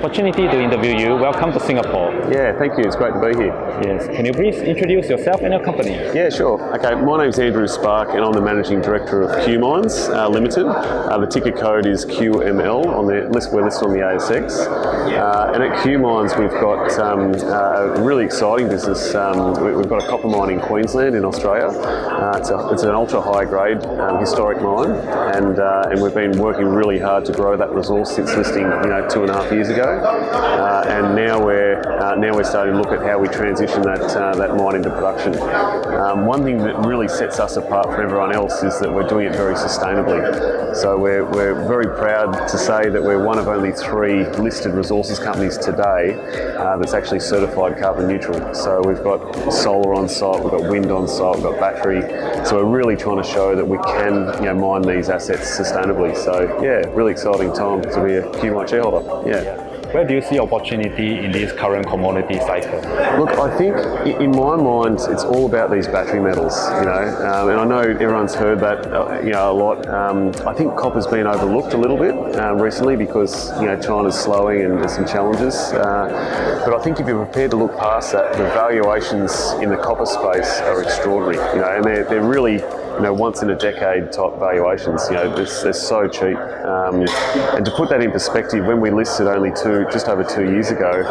opportunity to interview you. Welcome to Singapore. Yeah, thank you. It's great to be here. Yes. Can you please introduce yourself and your company? Yeah, sure. Okay, my name's Andrew Sparke and I'm the Managing Director of QMines Limited. The ticker code is QML. We're listed on the ASX. And at QMines we've got a really exciting business. We've got a copper mine in Queensland in Australia. It's an ultra high grade historic mine, and we've been working really hard to grow that resource since listing 2.5 years ago. And now we're starting to look at how we transition that mine into production. One thing that really sets us apart from everyone else is that we're doing it very sustainably. So we're very proud to say that we're one of only 3 listed resources companies today that's actually certified carbon neutral. So we've got solar on site, we've got wind on site, we've got battery. So we're really trying to show that we can mine these assets sustainably. So yeah, really exciting time to be a QMines shareholder. Yeah. Where do you see opportunity in this current commodity cycle? Look, I think in my mind it's all about these battery metals, and I know everyone's heard that a lot. I think copper's been overlooked a little bit recently because China's slowing and there's some challenges. But I think if you're prepared to look past that, the valuations in the copper space are extraordinary, and they're really once in a decade type valuations. They're so cheap. And to put that in perspective, when we listed only just over 2 years ago,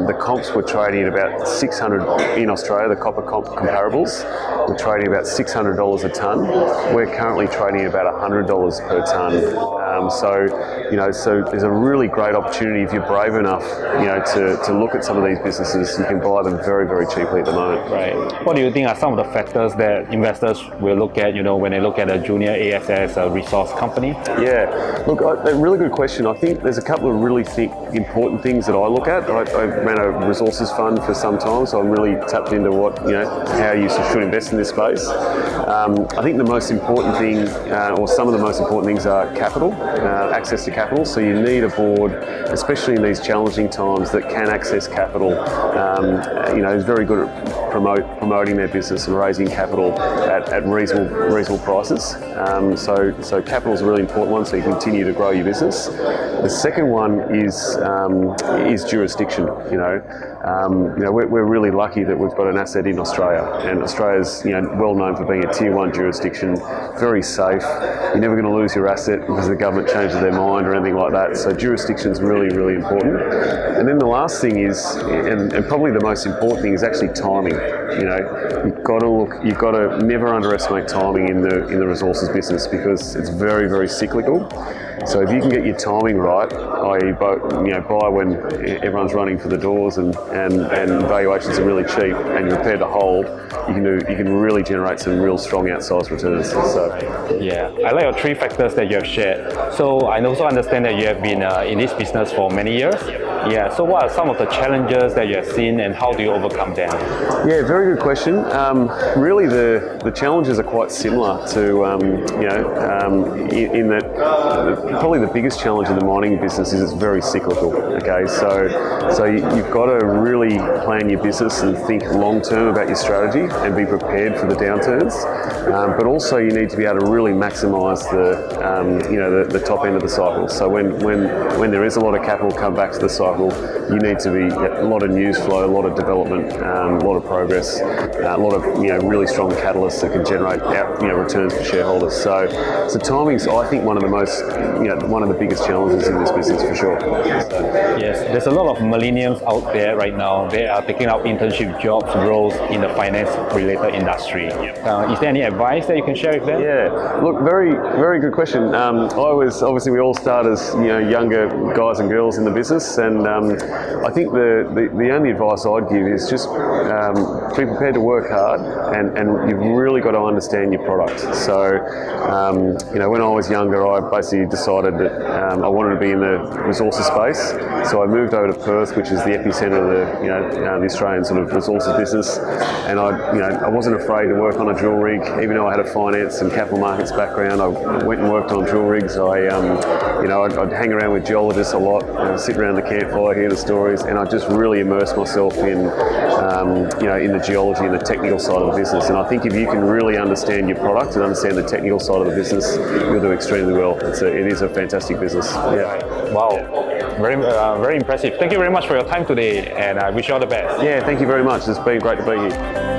the comps were trading at about 600 in Australia. The copper comp comparables were trading about $600 a tonne. We're currently trading at about $100 per tonne. So there's a really great opportunity if you're brave enough, to look at some of these businesses. You can buy them very, very cheaply at the moment. Right. What do you think are some of the factors that investors will look at, when they look at a junior ASX resource company? Yeah, look, a really good question. I think there's a couple of really important things that I look at. I ran a resources fund for some time, so I'm really tapped into how you should invest in this space. I think the most important thing, or some of the most important things, are capital, access to capital. So you need a board, especially in these challenging times, that can access capital. Is very good at promoting their business and raising capital at reasonable prices. So capital is a really important one, so you continue to grow your business. The second one is jurisdiction. We're really lucky that we've got an asset in Australia, and Australia's well known for being a tier 1 jurisdiction, very safe. You're never going to lose your asset because the government changes their mind or anything like that. So jurisdiction is really, really important. And then the last thing is, and probably the most important thing, is actually timing. You've got to never underestimate timing in the resources business, because it's very, very cyclical. So if you can get your timing right, i.e. buy when everyone's running for the doors and valuations are really cheap, and you're prepared to hold, you can really generate some real strong outsized returns. So yeah, I like your 3 factors that you have shared. So I also understand that you have been in this business for many years. Yeah. So what are some of the challenges that you have seen, and how do you overcome them? Yeah, very good question. Really, the challenges are quite similar to in that probably the biggest challenge in the mining business is it's very cyclical. Okay, so you've got to really plan your business and think long term about your strategy and be prepared for the downturns. But also you need to be able to really maximise the top end of the cycle. So when there is a lot of capital come back to the cycle, you need to be a lot of news flow, a lot of development, a lot of progress, a lot of really strong catalysts that can generate returns for shareholders. So timing's, I think, one of the biggest challenges in this business for sure. Yes, there's a lot of millennials out there right now. They are taking up internship jobs, roles in the finance-related industry. Is there any advice that you can share with them? Yeah, look, very, very good question. Obviously we all start as younger guys and girls in the business, and I think the only advice I'd give is just be prepared to work hard, and you've really got to understand your product. So when I was younger, I basically decided that I wanted to be in the resources space. So I moved over to Perth, which is the epicentre of the Australian sort of resources business, and I wasn't afraid to work on a drill rig, even though I had a finance and capital markets background. I went and worked on drill rigs. I'd hang around with geologists a lot, sit around the campfire, hear the stories, and I just really immersed myself in the geology and the technical side of the business. And I think if you can really understand your product and understand the technical side of the business, you'll do extremely well. It is a fantastic business. Yeah. Wow. Very impressive. Thank you very much for your time today, and I wish you all the best. Yeah, thank you very much. It's been great to be here.